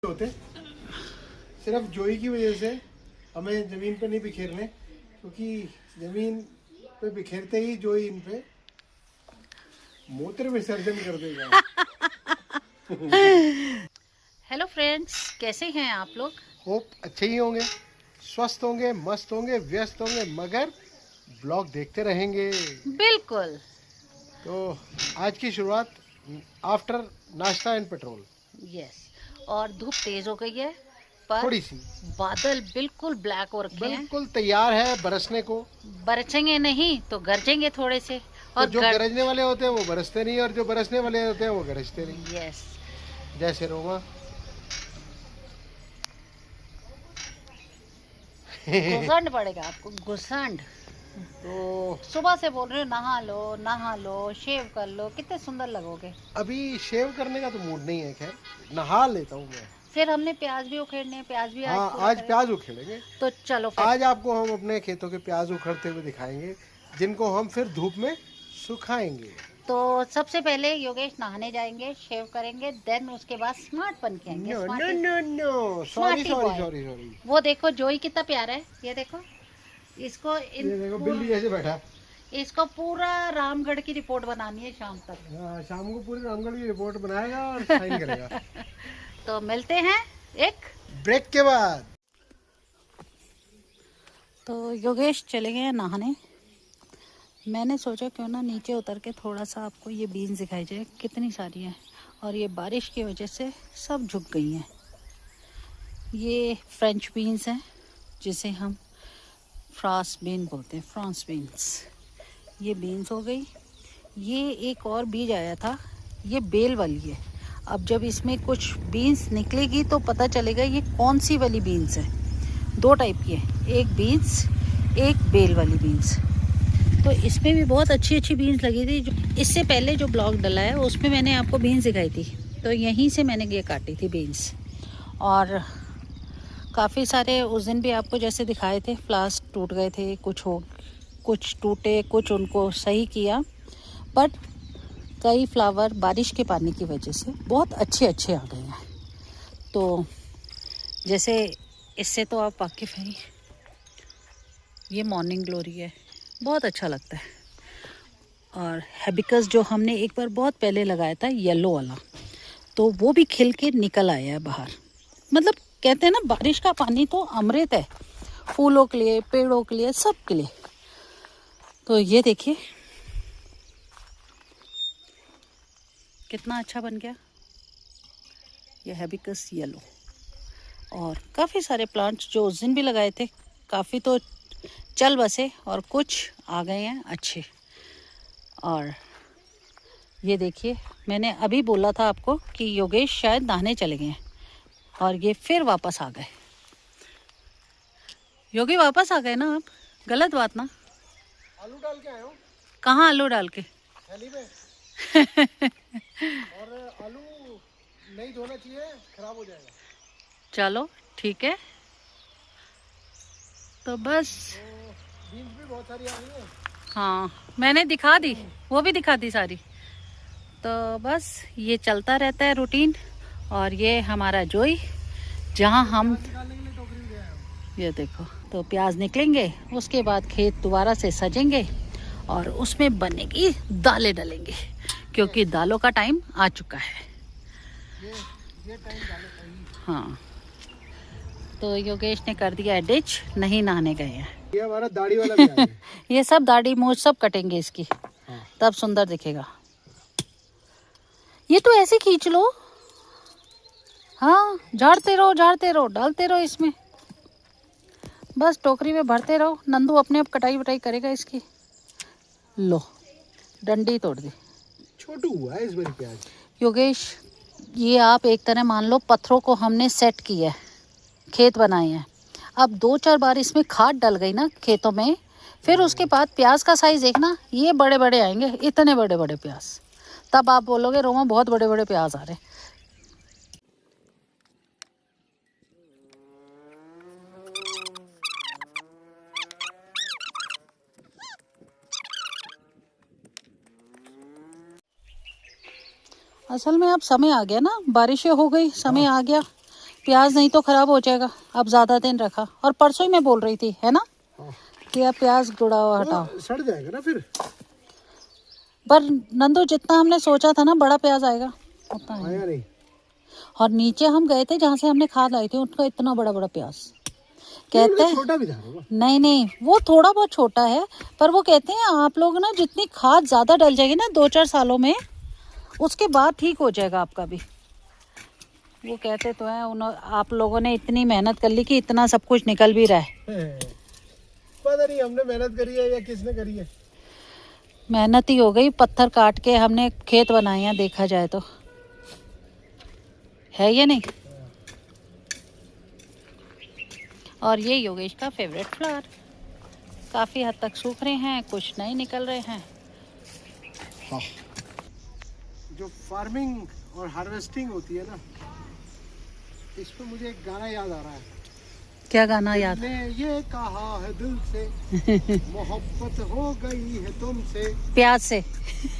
होते सिर्फ जोई की वजह से हमें जमीन पे नहीं बिखेरने, क्योंकि जमीन पे बिखेरते ही जोई इन पे मूत्र विसर्जन कर देगा। हेलो फ्रेंड्स, कैसे हैं आप लोग? होप अच्छे ही होंगे, स्वस्थ होंगे, मस्त होंगे, व्यस्त होंगे, मगर ब्लॉग देखते रहेंगे। बिल्कुल। तो आज की शुरुआत आफ्टर नाश्ता एंड पेट्रोल। यस। और धूप तेज हो गई है, पर थोड़ी सी बादल बिल्कुल ब्लैक हो रखे हैं। बिल्कुल तैयार है बरसने को। बरसेंगे नहीं तो गरजेंगे थोड़े से। तो और जो गरजने वाले होते हैं वो बरसते नहीं, और जो बरसने वाले होते हैं वो गरजते नहीं। यस। जैसे रोमा। घुसंड पड़ेगा आपको, घुसंड। तो सुबह से बोल रहे हो नहा लो, शेव कर लो, कितने सुंदर लगोगे। अभी शेव करने का तो मूड नहीं है, खैर नहा लेता हूँ मैं। फिर हमने प्याज भी उखेड़ने हैं, प्याज भी हाँ, पूरा आज करें। प्याज उखेड़ेंगे। तो चलो फिर। आज आपको हम अपने खेतों के प्याज उखड़ते हुए दिखाएंगे, जिनको हम फिर धूप में सुखाएंगे। तो सबसे पहले योगेश नहाने जाएंगे, शेव करेंगे, देन उसके बाद स्मार्ट बन के आएंगे। No no smarty. No no, sorry Smarty sorry boy। Sorry sorry. वो देखो जोई कितना प्यारा है, ये देखो इसको ये देखो बिल्ली जैसे बैठा। इसको पूरा रामगढ़ की रिपोर्ट बनानी है शाम तक। हाँ, शाम को पूरी रामगढ़ की रिपोर्ट बनाएगा और साइन करेगा। तो मिलते हैं एक ब्रेक के बाद। तो योगेश चले गए हैं नहाने। मैंने सोचा क्यों ना नीचे उतर के थोड़ा सा आपको ये बीन्स दिखाई जाए, कितनी सारी हैं। और ये बारिश की वजह से सब झुक गई हैं। ये फ्रेंच बीन्स हैं, जिसे हम फ्रांस बीन बोलते हैं, फ्रांस बीन्स। ये बीन्स हो गई। ये एक और बीज आया था, ये बेल वाली है। अब जब इसमें कुछ बीन्स निकलेगी तो पता चलेगा ये कौन सी वाली बीन्स है। दो टाइप की है, एक बीन्स, एक बेल वाली बीन्स। तो इसमें भी बहुत अच्छी अच्छी बीन्स लगी थी। इससे पहले जो ब्लॉग डला है उसमें मैंने आपको बीन्स दिखाई थी, तो यहीं से मैंने ये काटी थी बीन्स। और काफ़ी सारे उस दिन भी आपको जैसे दिखाए थे, फ्लास्क टूट गए थे, कुछ टूटे, कुछ उनको सही किया। बट कई फ्लावर बारिश के पानी की वजह से बहुत अच्छे अच्छे आ गए हैं। तो जैसे इससे तो आप वाकिफ़ हैं, ये मॉर्निंग ग्लोरी है, बहुत अच्छा लगता है। और हैबिकस जो हमने एक बार बहुत पहले लगाया था, येलो वाला, तो वो भी खिल के निकल आया है बाहर। मतलब कहते हैं ना, बारिश का पानी तो अमृत है, फूलों के लिए, पेड़ों के लिए, सब के लिए। तो ये देखिए कितना अच्छा बन गया ये हैबिकस येलो। और काफ़ी सारे प्लांट्स जो उस दिन भी लगाए थे, काफ़ी तो चल बसे और कुछ आ गए हैं अच्छे। और ये देखिए, मैंने अभी बोला था आपको कि योगेश शायद नहाने चले गए हैं, और ये फिर वापस आ गए। योगी वापस आ गए ना आप? गलत बात ना। आलू डाल के आया हूँ। कहाँ आलू डाल के? थैली में। और आलू नहीं धोना चाहिए, खराब हो जाएगा। चलो ठीक है। तो बस तो बीन्स भी बहुत सारी आ रही है। हाँ, मैंने दिखा दी, वो भी दिखा दी सारी। तो बस ये चलता रहता है रूटीन। और ये हमारा जोई, जहाँ हम ये देखो, तो प्याज निकलेंगे, उसके बाद खेत दोबारा से सजेंगे और उसमें बनेगी दालें डलेंगे, क्योंकि दालों का टाइम आ चुका है। ये टाइम डाले सही। हाँ, तो योगेश ने कर दिया है डिच, नहीं नहाने गए हैं। ये हमारा दाढ़ी वाला प्याज है। ये सब दाढ़ी मूछ सब कटेंगे इसकी। हाँ। तब सुंदर दिखेगा। ये तो ऐसे खींच लो। हाँ, झाड़ते रहो, डालते रहो इसमें, बस टोकरी में भरते रहो। नंदू अपने आप कटाई वटाई करेगा इसकी। लो, डंडी तोड़ दी। छोटू हुआ है इस बार प्याज। योगेश, ये आप एक तरह मान लो पत्थरों को हमने सेट किया है, खेत बनाए हैं। अब 2-4 बार इसमें खाद डल गई ना खेतों में, फिर उसके बाद प्याज का साइज देखना, ये बड़े बड़े आएंगे, इतने बड़े बड़े प्याज। तब आप बोलोगे रोमा बहुत बड़े बड़े प्याज आ रहे। असल में अब समय आ गया ना, बारिशें हो गई, समय आ गया, प्याज नहीं तो खराब हो जाएगा। अब ज़्यादा दिन रखा, और परसों ही मैं बोल रही थी है ना हाँ। कि अब प्याज गुड़ा हुआ हटाओ। तो सड़ जाएगा ना फिर। पर नंदू जितना हमने सोचा था ना बड़ा प्याज आएगा उतना है। आया नहीं। और नीचे हम गए थे जहाँ से हमने खाद लाई थी, उनका इतना बड़ा बड़ा प्याज कहते हैं। छोटा भी था ना। नहीं नहीं, वो थोड़ा बहुत छोटा है, पर वो कहते हैं आप लोग ना जितनी खाद ज़्यादा डल जाएगी ना 2-4 सालों में, उसके बाद ठीक हो जाएगा आपका भी। वो कहते तो हैं आप लोगों ने इतनी मेहनत कर ली कि इतना सब कुछ निकल भी रहा है। पता नहीं हमने मेहनत करी है या किसने करी है। मेहनत ही हो गई, पत्थर काट के हमने खेत बनाए हैं, देखा जाए तो है ये नहीं। और ये योगेश का फेवरेट फ्लावर काफ़ी हद तक सूख रहे हैं, कुछ नहीं निकल रहे हैं। हाँ। जो फार्मिंग और हार्वेस्टिंग होती है ना, इसमें मुझे एक गाना याद आ रहा है। क्या गाना याद? ने ये कहा है दिल से मोहब्बत हो गई है तुमसे। प्याज से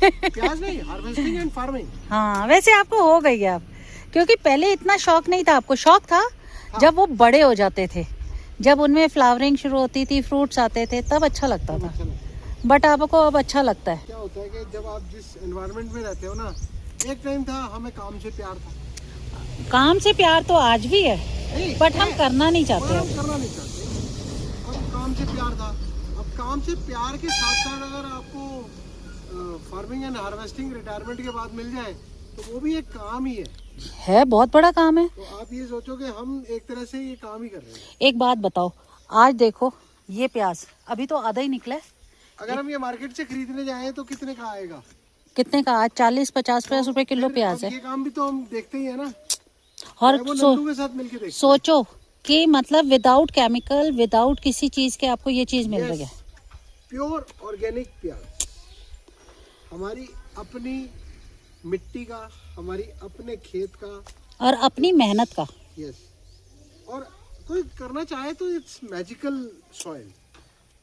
प्याज नहीं, हार्वेस्टिंग एंड फार्मिंग। हाँ वैसे आपको हो गई है अब, क्योंकि पहले इतना शौक नहीं था आपको। शौक था जब वो बड़े हो जाते थे, जब उनमें फ्लावरिंग शुरू होती थी, फ्रूट्स आते थे, तब अच्छा लगता था। बट आपको अब अच्छा लगता है। क्या होता है कि जब आप जिस एनवायरनमेंट में रहते हो ना, एक टाइम था हमें काम से प्यार था। काम से प्यार तो आज भी है, बट हम करना नहीं चाहते। हम करना नहीं चाहते। अब काम से प्यार था, अब काम से प्यार के साथ साथ अगर आपको फार्मिंग एंड हार्वेस्टिंग रिटायरमेंट के बाद मिल जाए तो वो भी एक काम ही है। बहुत बड़ा काम है। तो आप ये सोचो कि हम एक तरह से ये काम ही कर रहे हैं। एक बात बताओ, आज देखो ये प्याज अभी तो आधा ही निकला है। अगर हम ये मार्केट से खरीदने जाएं तो कितने का आएगा? कितने का? आज 40-50 रुपए किलो प्याज है। ये काम भी तो हम देखते ही है ना। और वो नंदू के साथ मिलके देखते सोचो कि मतलब विदाउट केमिकल, विदाउट किसी चीज के आपको ये चीज मिल रही है। प्योर ऑर्गेनिक प्याज, हमारी अपनी मिट्टी का, हमारी अपने खेत का और अपनी मेहनत का। यस। और कोई करना चाहे तो इट्स मैजिकल सॉइल।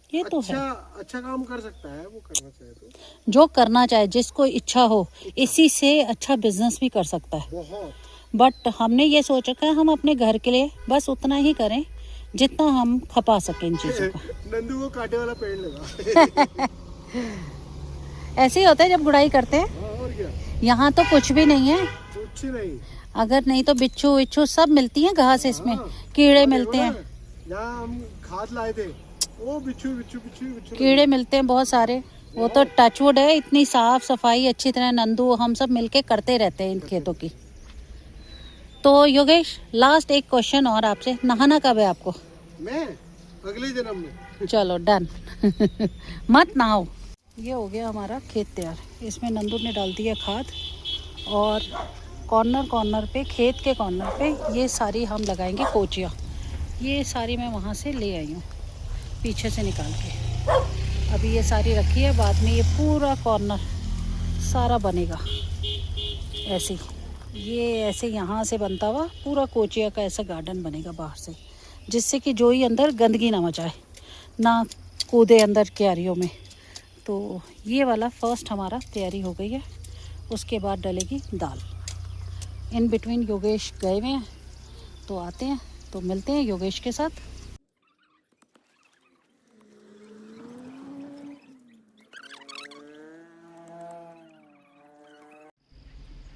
ये तो है। अच्छा काम कर सकता है वो, करना चाहे तो। जो करना चाहे, जिसको इच्छा हो, इसी से अच्छा बिजनेस भी कर सकता है। बहुत। बट हमने ये सोच रखा है हम अपने घर के लिए बस उतना ही करें जितना हम खपा सकें इन चीजों को। नंदू को कांटे वाला पेड़ लगा। ऐसे ही होता है जब गुड़ाई करते हैं। और क्या, यहाँ तो कुछ भी नहीं है। कुछ नहीं। अगर नहीं तो बिच्छू विच्छू सब मिलती हैं घास, इसमें कीड़े मिलते हैं। यहाँ हम खाद लाए थे, वो बिच्छू बिच्छू बिच्छू बिच्छू कीड़े मिलते हैं बहुत सारे। वो तो टचवुड है, इतनी साफ सफाई अच्छी तरह नंदू हम सब मिलके करते रहते हैं इन खेतों की। तो योगेश, लास्ट एक क्वेश्चन और आपसे, नहाना कब है आपको? मैं अगले जन्म में। चलो डन। मत नहाओ। ये हो गया हमारा खेत तैयार। इसमें नंदू ने डाल दिया खाद, और कॉर्नर पे, खेत के कॉर्नर पे ये सारी हम लगाएंगे कोचिया। ये सारी मैं वहाँ से ले आई हूँ पीछे से निकाल के। अभी ये सारी रखी है, बाद में ये पूरा कॉर्नर सारा बनेगा ऐसे ही। ये ऐसे यहाँ से बनता हुआ पूरा कोचिया का ऐसा गार्डन बनेगा बाहर से, जिससे कि जो ही अंदर गंदगी ना मचाए, ना कूदे अंदर क्यारियों में। तो ये वाला फर्स्ट हमारा तैयारी हो गई है। उसके बाद डलेगी दाल। इन बिटवीन योगेश गए हुए हैं, तो आते हैं तो मिलते हैं योगेश के साथ।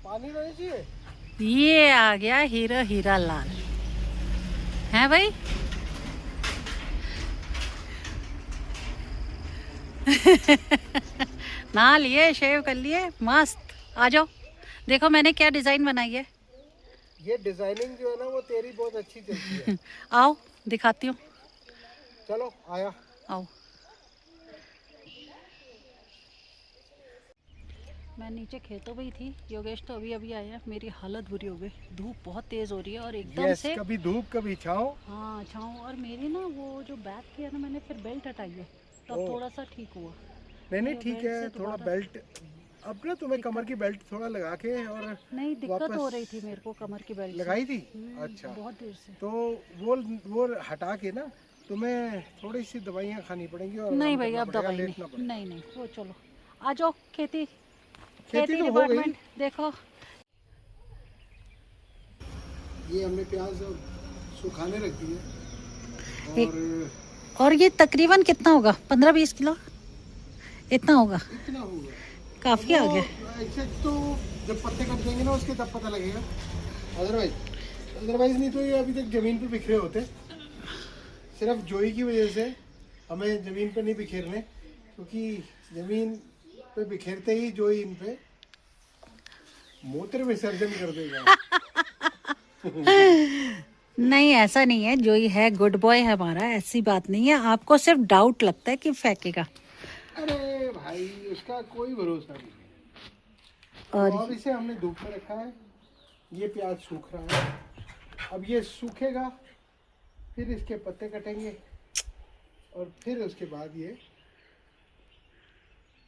पानी रहना चाहिए। ये आ गया हीरा हीरा लाल, है भाई। नहा लिए, शेव कर लिए, मस्त। आ जाओ, देखो मैंने क्या डिजाइन बनाई है। ये डिजाइनिंग जो है ना वो तेरी बहुत अच्छी चलती है। आओ दिखाती हूँ। चलो आया। आओ। मैं नीचे खेतों में ही थी, योगेश तो अभी अभी आया। मेरी हालत बुरी हो गई, धूप बहुत तेज हो रही है और एकदम से कभी धूप कभी छाँव। हाँ छाँव। और मेरी ना वो जो बैक किया ना मैंने, फिर बेल्ट हटाई है, तब थोड़ा सा ठीक हुआ। नहीं ठीक है, थोड़ा बेल्ट अब ना तुम्हें कमर की बेल्ट थोड़ा लगा के। और नहीं, दिक्कत हो रही थी मेरे को कमर की बेल्ट लगाई थी। अच्छा, बहुत देर से। तो वो हटा के ना तुम्हें थोड़ी सी दवाइयाँ खानी पड़ेंगी। और नहीं भाई अब दवाई नहीं, वो चलो आ जाओ। खेती तो डिपार्टमेंट देखो। ये हमने प्याज और सुखाने रख दिए और ये तकरीबन कितना होगा, 15-20 किलो इतना होगा? इतना होगा, काफी आ गया। एग्जैक्ट तो जब पत्ते कट देंगे ना उसके तब पता लगेगा, अदरवाइज नहीं तो ये अभी तक जमीन पे बिखरे होते। सिर्फ जोई की वजह से हमें जमीन पे नहीं बिखेरने, क्योंकि जमीन पे बिखेरते ही जोई इन पे मूत्र विसर्जन कर देगा। नहीं ऐसा नहीं है, जो ही है गुड बॉय है हमारा, ऐसी बात नहीं है। आपको सिर्फ डाउट लगता है कि फेंकेगा। अरे भाई उसका कोई भरोसा नहीं है। और तो अब इसे हमने धूप में रखा है, ये प्याज सूख रहा है, अब ये सूखेगा फिर इसके पत्ते कटेंगे और फिर उसके बाद ये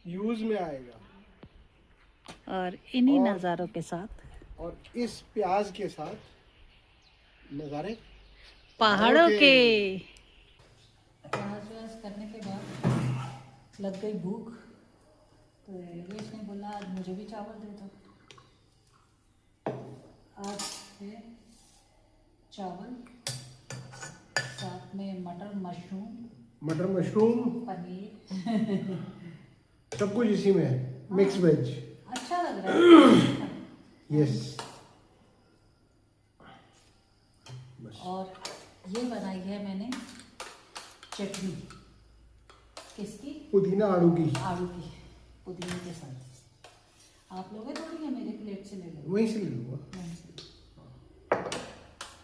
यूज में आएगा। और इन्हीं नज़ारों के साथ और इस प्याज के साथ नज़ारे पहाड़ों के। प्याज व्याज करने के बाद लग गई भूख, तो योगेश ने बोला आज मुझे भी चावल दे दो। आज है चावल, साथ में मटर मशरूम पनीर सब कुछ इसी में है, मिक्स वेज। अच्छा लग रहा है। यस। और ये बनाई है मैंने चटनी, किसकी? पुदीना आड़ू की। आलू की, पुदीने के साथ। आप लोगे थोड़ी है, मेरे प्लेट से ले लो। वहीं से ले लूँगा। वहीं से।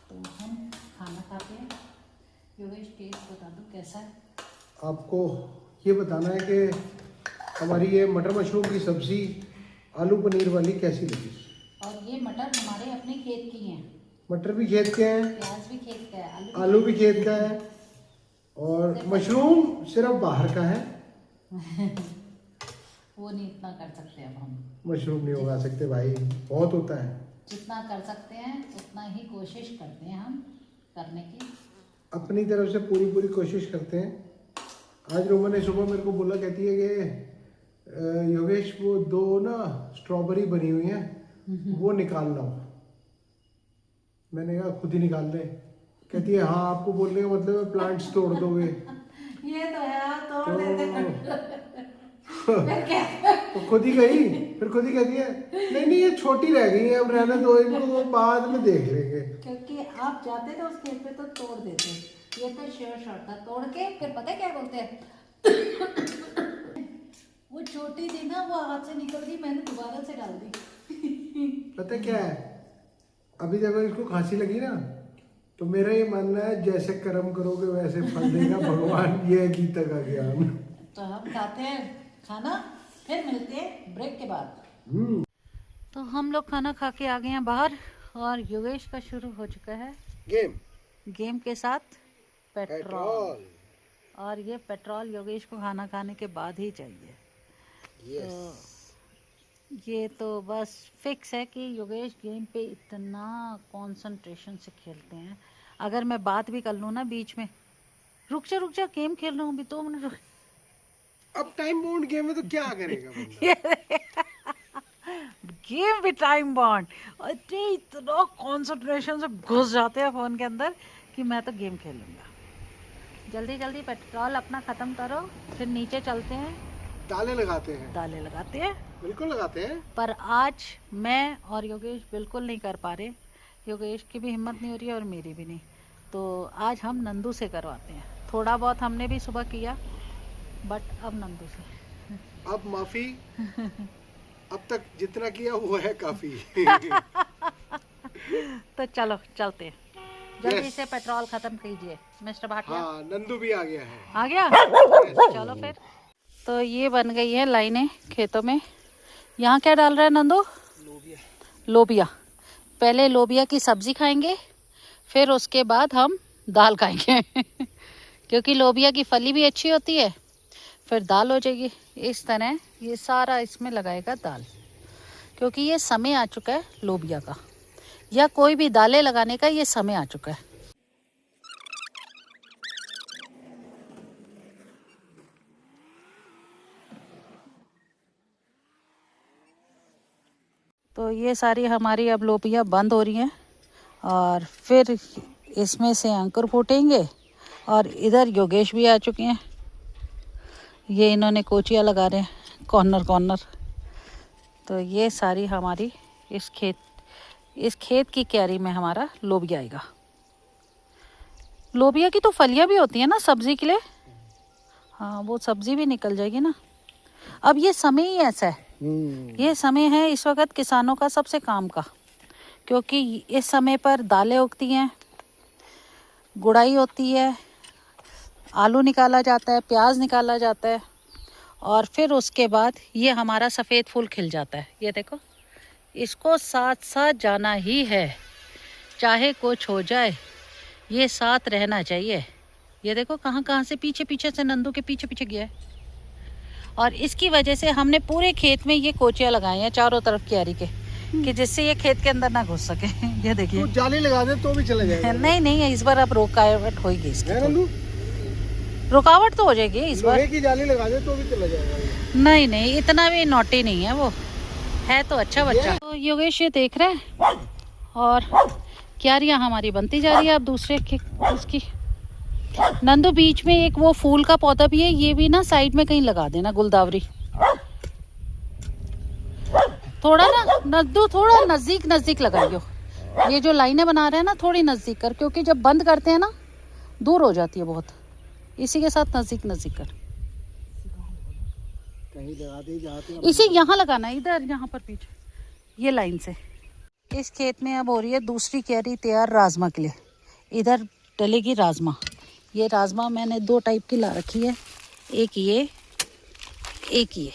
तो हम खाना खाते हैं। योगेश टेस्ट बता दो कैसा है? आपको ये बताना है कि हमारी ये मटर मशरूम की सब्जी आलू पनीर वाली कैसी लगी। और ये मटर हमारे अपने खेत की हैं। मटर भी खेत के हैं, प्याज भी खेत का है, आलू भी खेत का है, और मशरूम सिर्फ बाहर का है। वो नहीं इतना कर सकते अब हम। मशरूम नहीं उगा सकते भाई, बहुत होता है। जितना कर सकते हैं उतना ही कोशिश करते हैं हम करने की। अपनी तरफ से पूरी कोशिश करते हैं। आज रोमा ने सुबह मेरे को बोला, कहती है कि योगेश वो 2 ना स्ट्रॉबेरी बनी हुई हैं, वो निकाल लाओ। मैंने कहा खुद ही निकाल दे। कहती है हाँ, आपको बोलने का मतलब है प्लांट्स तोड़ दोगे। ये तो है, आप तोड़ देते। तो खुद ही गई, फिर खुद ही कहती है नहीं ये छोटी रह गई है, अब रहने दो इनको, वो बाद में देख लेंगे। क्योंकि आप जाते थे उस खेत पे तो तोड़ देते, ये तो श्योर शॉट था। तोड़ के फिर पता है क्या बोलते हैं? वो छोटी थी ना, वो हाथ से निकल गई, मैंने दोबारा से डाल दी। पता क्या है, अभी जब इसको खांसी लगी ना, तो मेरा ये मानना है जैसे कर्म करोगे वैसे फल देगा भगवान, ये गीता का ज्ञान। तो हम खाते हैं खाना, फिर मिलते हैं ब्रेक के बाद। तो हम लोग खाना खा के आ गए हैं बाहर, और योगेश का शुरू हो चुका है गेम के साथ पेट्रोल। और ये पेट्रोल योगेश को खाना खाने के बाद ही चाहिए। तो ये तो बस फिक्स है कि योगेश गेम पे इतना कंसंट्रेशन से खेलते हैं। अगर मैं बात भी कर लूँ ना बीच में, रुक जा गेम खेल रहा हूँ अभी 2 मिनट रुक। अब टाइम बाउंड गेम है तो क्या करेगा बंदा। गेम भी टाइम बाउंड, इतना कंसंट्रेशन से घुस जाते हैं फोन के अंदर कि मैं तो गेम खेल लूँगा। जल्दी पेट्रोल अपना ख़त्म करो, फिर नीचे चलते हैं, दालें लगाते हैं। बिल्कुल लगाते हैं। पर आज मैं और योगेश बिल्कुल नहीं कर पा रहे। योगेश की भी हिम्मत नहीं हो रही है और मेरी भी नहीं। तो आज हम नंदू से करवाते हैं। थोड़ा बहुत हमने भी सुबह किया, बट अब नंदू से। अब माफी, अब तक जितना किया वो है काफी। तो चलो चलते हैं, जल्दी से पेट्रोल खत्म कीजिए मिस्टर भाटिया। हाँ, नंदू भी आ गया है। आ गया? चलो फिर। तो ये बन गई है लाइनें खेतों में। यहाँ क्या डाल रहा है नंदू? लोबिया। पहले लोबिया की सब्जी खाएंगे, फिर उसके बाद हम दाल खाएंगे। क्योंकि लोबिया की फली भी अच्छी होती है, फिर दाल हो जाएगी। इस तरह ये सारा इसमें लगाएगा दाल, क्योंकि ये समय आ चुका है लोबिया का, या कोई भी दालें लगाने का ये समय आ चुका है। तो ये सारी हमारी अब लोबिया बंद हो रही हैं, और फिर इसमें से अंकुर फूटेंगे। और इधर योगेश भी आ चुके हैं। ये इन्होंने कोचियाँ लगा रहे हैं कॉर्नर कॉर्नर। तो ये सारी हमारी इस खेत की क्यारी में हमारा लोबिया आएगा। लोबिया की तो फलियाँ भी होती हैं ना सब्जी के लिए। हाँ, वो सब्जी भी निकल जाएगी ना। अब ये समय ही ऐसा है, ये समय है इस वक्त किसानों का सबसे काम का, क्योंकि इस समय पर दालें उगती हैं, गुड़ाई होती है, आलू निकाला जाता है, प्याज निकाला जाता है, और फिर उसके बाद ये हमारा सफ़ेद फूल खिल जाता है। ये देखो, इसको साथ साथ जाना ही है, चाहे कुछ हो जाए, ये साथ रहना चाहिए। ये देखो कहाँ कहाँ से पीछे पीछे से नंदू के पीछे पीछे गया है। और इसकी वजह से हमने पूरे खेत में ये कोचियाँ लगाई हैं चारों तरफ क्यारी के, कि जिससे ये खेत के अंदर ना घुस सके। ये देखिए, तो जाली लगा दे तो भी चला जाएगा। नहीं नहीं, इस बार अब रुकावट होगी इसकी, रुकावट तो हो जाएगी इस बार। की जाली लगा दे तो भी चला जाएगा। नहीं नहीं, इतना भी नोटी नहीं है वो, है तो अच्छा बच्चा। तो योगेश ये देख रहे हैं, और क्यारियाँ हमारी बनती जा रही है अब दूसरे उसकी। नंदू बीच में एक वो फूल का पौधा भी है, ये भी ना साइड में कहीं लगा देना, गुलदावरी। थोड़ा ना नंदू, थोड़ा नजदीक नजदीक लगाइयो। ये जो लाइनें बना रहे हैं ना, थोड़ी नजदीक कर, क्योंकि जब बंद करते हैं ना दूर हो जाती है बहुत। इसी के साथ नजदीक नजदीक कर। कहीं लगा दे जाते इसे यहाँ लगाना है, इधर यहाँ पर पीछे ये लाइन से। इस खेत में अब हो रही है दूसरी क्यारी तैयार राजमा के लिए। इधर डलेगी राजमा। ये राजमा मैंने 2 टाइप की ला रखी है, एक ये एक ये,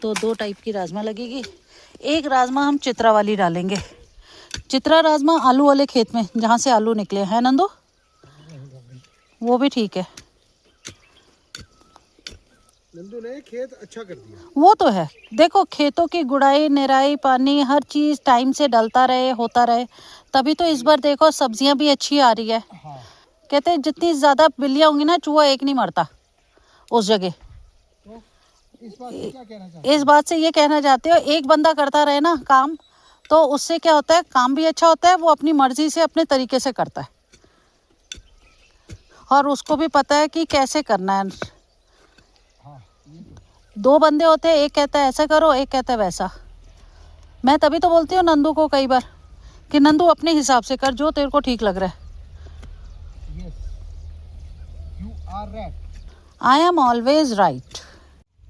तो 2 टाइप की राजमा लगेगी। एक राजमा हम चित्रा वाली डालेंगे, चित्रा राजमा आलू वाले खेत में जहाँ से आलू निकले हैं नंदो, वो भी ठीक है। नंदू ने खेत अच्छा कर दिया। वो तो है, देखो खेतों की गुड़ाई, निराई, पानी, हर चीज़ टाइम से डलता रहे, होता रहे, तभी तो इस बार देखो सब्जियां भी अच्छी आ रही है। हाँ। कहते हैं जितनी ज़्यादा बिल्लियाँ होंगी ना, चूहा एक नहीं मरता उस जगह। तो इस बात से क्या कहना चाहते? इस बात से ये कहना चाहते हो, एक बंदा करता रहे ना काम, तो उससे क्या होता है, काम भी अच्छा होता है, वो अपनी मर्जी से अपने तरीके से करता है, और उसको भी पता है कि कैसे करना है। 2 बंदे होते हैं, एक कहता है ऐसा करो, एक कहता है वैसा। मैं तभी तो बोलती हूँ नंदू को कई बार कि नंदू अपने हिसाब से कर, जो तेरे को ठीक लग रहा है। I am always right.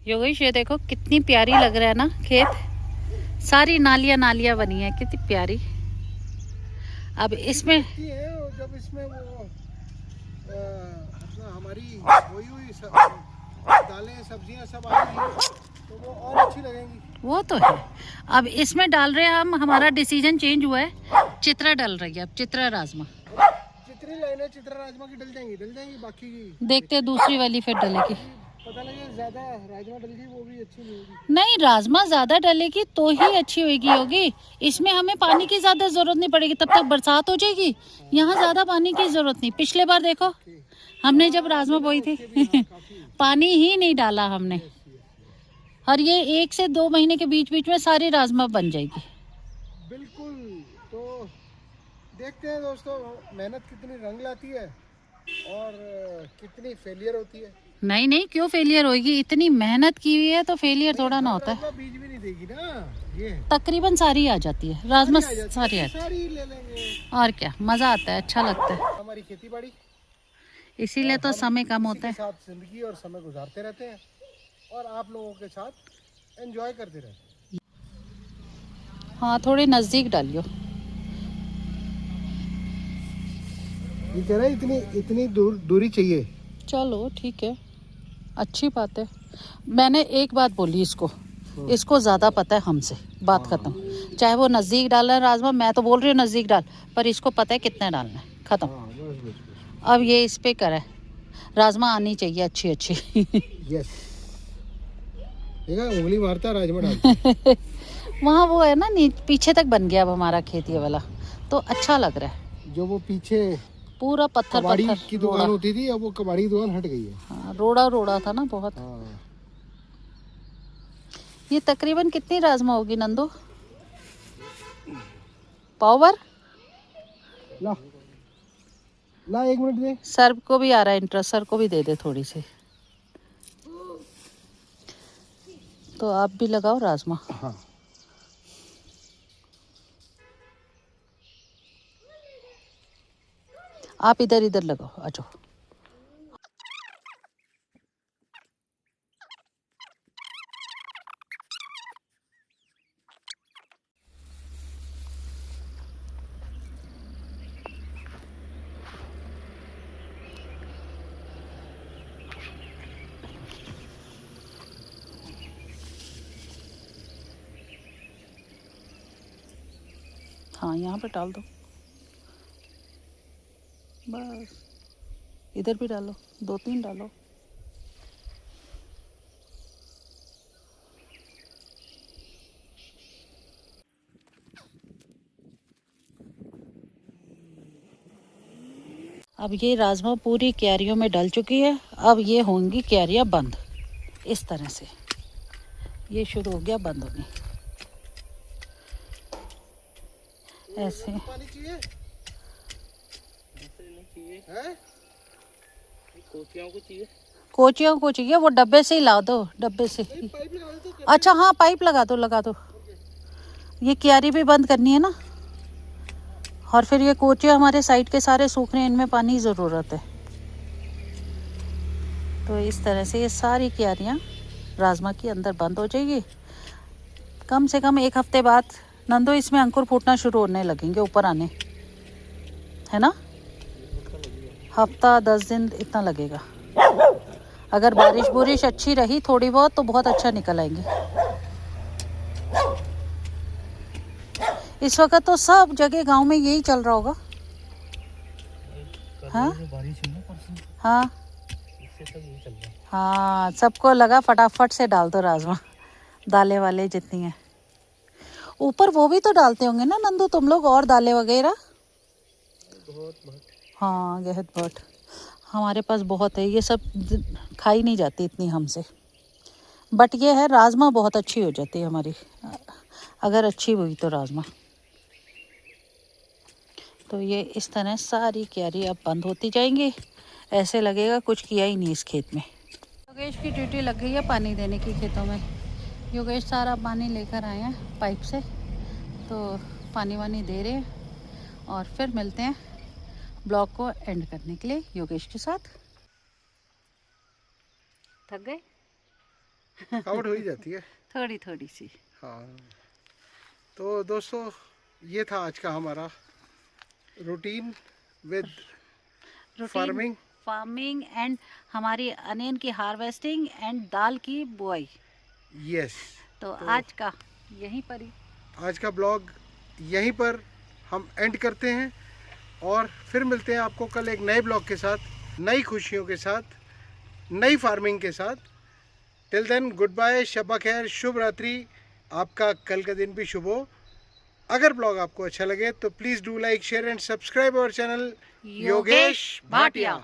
Yogesh ये देखो कितनी प्यारी लग रहा है ना खेत, सारी नालियाँ नालियाँ बनी है, कितनी प्यारी। अब इसमें जब इसमें वो अपना हमारी बोई हुई दालें सब्जियां सब आएंगी तो वो और अच्छी लगेंगी। वो तो है। अब इसमें डाल रहे हैं हम, हमारा डिसीजन चेंज हुआ है, चित्रा डल रही है अब, चित्रा राजमा। जितनी लाइनें चित्रा राजमा की डल जाएंगी, बाकी की देखते हैं दूसरी वाली फिर डलेगी। पता लगे ज्यादा राजमा डल गई वो भी अच्छी नहीं होगी। नहीं, राजमा ज्यादा डलेगी तो ही अच्छी होगी। इसमें हमें पानी की ज्यादा जरूरत नहीं पड़ेगी, तब तक बरसात हो जाएगी। यहाँ ज्यादा पानी की जरूरत नहीं। पिछले बार देखो हमने जब राजमा बोई थी पानी ही नहीं डाला हमने, और ये 1 से 2 महीने के बीच बीच में सारी राजमा बन जाएगी। बिल्कुल। तो देखते हैं दोस्तों, मेहनत कितनी रंग लाती है और कितनी फेलियर होती है। नहीं नहीं, क्यों फेलियर होगी, इतनी मेहनत की हुई है तो फेलियर थोड़ा ना होता है। बीज भी नहीं देगी ना ये, तकरीबन सारी आ जाती है राजमा, सारी आती सारी ले लेंगे। है। और क्या, मजा आता है, अच्छा लगता है। हमारी खेती बाड़ी, इसीलिए तो समय कम होता है। साथ जिंदगी और समय गुजारते रहते हैं, और आप लोगों के साथ एंजॉय करते रहते हैं। हाँ, थोड़ी नजदीक डालियो। ये कह रहा है इतनी दूरी चाहिए। चलो ठीक है, अच्छी बात है। मैंने एक बात बोली इसको ज़्यादा पता है हमसे, बात खत्म। चाहे वो नज़दीक डालना है राजमा, मैं तो बोल रही हूँ नज़दीक डाल, पर इसको पता है कितना डालना है, खत्म। अब ये इस पे करे, राजमा आनी चाहिए अच्छी अच्छी। यस, देखा उंगली मारता राजमा डालता। वहाँ वो है ना, पीछे तक बन गया अब हमारा खेत ये वाला, तो अच्छा लग रहा है। जो वो पीछे पूरा पत्थर कबाड़ी पत्थर की दुकान होती थी, अब वो कबाड़ी की दुकान हट गई है। हाँ, रोड़ा रोड़ा था ना बहुत। हाँ। ये तकरीबन कितनी राजमा होगी नंदू? पावर ला ला 1 मिनट दे। सर को भी आ रहा है इंटरेस्ट, सर को भी दे दे थोड़ी सी। तो आप भी लगाओ राजमा। हाँ आप इधर इधर लगाओ, आ जाओ। हाँ यहाँ पे डाल दो, बस। इधर भी डालो, 2-3 डालो। अब ये राजमा पूरी क्यारियों में डल चुकी है। अब ये होंगी क्यारियाँ बंद, इस तरह से ये शुरू हो गया बंद होने। ऐसे पानी चाहिए है? कोचियों को चाहिए, वो डब्बे से ही ला दो, डब्बे से। पाइप लगा दो तो। अच्छा हाँ, पाइप लगा दो, लगा दो। ये क्यारी भी बंद करनी है ना, और फिर ये कोचिया हमारे साइड के सारे सूख रहे हैं, इनमें पानी की ज़रूरत है। तो इस तरह से ये सारी क्यारियाँ राजमा की अंदर बंद हो जाएगी। कम से कम 1 हफ्ते बाद नंदो इसमें अंकुर फूटना शुरू होने लगेंगे, ऊपर आने, है ना। हफ्ता 10 दिन इतना लगेगा। अगर बारिश बुरिश अच्छी रही थोड़ी बहुत तो बहुत अच्छा निकल आएंगे। इस वक्त तो सब जगह गांव में यही चल रहा होगा। हाँ हाँ हाँ, सबको लगा फटाफट से डाल दो राजमा, दालें वाले जितनी हैं। ऊपर वो भी तो डालते होंगे ना नंदू तुम लोग, और दालें वगैरह। हाँ गहत भट, हमारे पास बहुत है, ये सब खाई नहीं जाती इतनी हमसे। बट ये है राजमा बहुत अच्छी हो जाती है हमारी, अगर अच्छी हुई तो राजमा। तो ये इस तरह सारी क्यारी अब बंद होती जाएंगी, ऐसे लगेगा कुछ किया ही नहीं इस खेत में। योगेश की ड्यूटी लग गई है पानी देने की खेतों में। योगेश सारा पानी लेकर आए हैं पाइप से, तो पानी वानी दे रहे हैं। और फिर मिलते हैं ब्लॉग को एंड करने के लिए योगेश के साथ। थक गए? थकावट हो ही जाती है थोड़ी थोड़ी सी। हाँ, तो दोस्तों ये था आज का हमारा रूटीन विद फार्मिंग एंड हमारी अनियन की हार्वेस्टिंग एंड दाल की बुआई। यस। तो आज का यहीं पर ही, आज का ब्लॉग यहीं पर हम एंड करते हैं, और फिर मिलते हैं आपको कल एक नए ब्लॉग के साथ, नई खुशियों के साथ, नई फार्मिंग के साथ। टिल देन गुड बाय, शब्बा खैर, शुभ रात्रि। आपका कल का दिन भी शुभ हो। अगर ब्लॉग आपको अच्छा लगे तो please do like, share and subscribe our channel Yogesh Bhatia.